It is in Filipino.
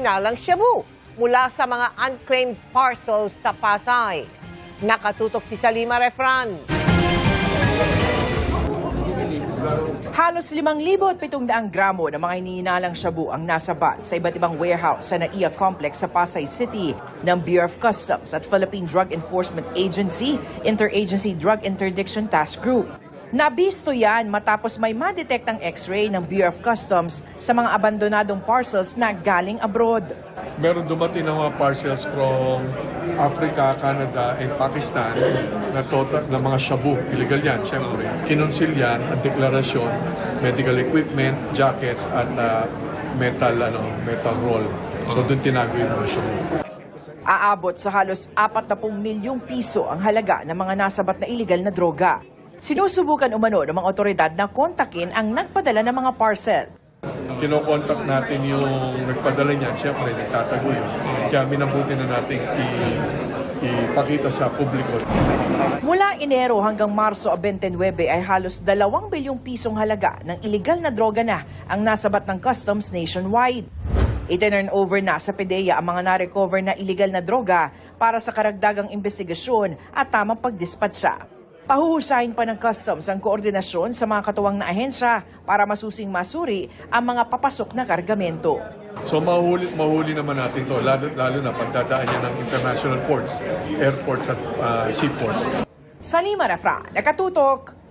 hinihinalang shabu mula sa mga unclaimed parcels sa Pasay. Nakatutok si Salima Refran. Halos 5,700 gramo ng mga hinihinalang shabu ang nasabat sa iba't ibang warehouse sa NAIA Complex sa Pasay City ng Bureau of Customs at Philippine Drug Enforcement Agency Interagency Drug Interdiction Task Group. Nabisto yan matapos may ma-detect ang X-ray ng Bureau of Customs sa mga abandonadong parcels na galing abroad. Meron dumating ng mga parcels from Africa, Canada, and Pakistan na total na mga shabu. Illegal yan, syempre. Kinonsil yan ang deklarasyon, medical equipment, jackets, at metal roll. So doon tinago yung mga shabu. Aabot sa halos 40 milyong piso ang halaga ng mga nasabat na illegal na droga. Sinusubukan umano ng mga otoridad na kontakin ang nagpadala ng mga parcel. Kinokontak natin yung nagpadala niyan, siyempre nagtatago yun. Kaya minabuti na natin ipakita sa publiko. Mula Enero hanggang Marso 29 ay halos 2 bilyong pisong halaga ng illegal na droga na ang nasabat ng customs nationwide. I-turn over na sa PDEA ang mga na-recover na illegal na droga para sa karagdagang investigasyon at tamang pagdispatsa. Pahuhusahin pa ng customs ang koordinasyon sa mga katuwang na ahensya para masusing masuri ang mga papasok na kargamento. So mahuli naman natin to, lalo na pagdadaan niya ng international ports, airports at seaports. Salima Refran, Nakatutok.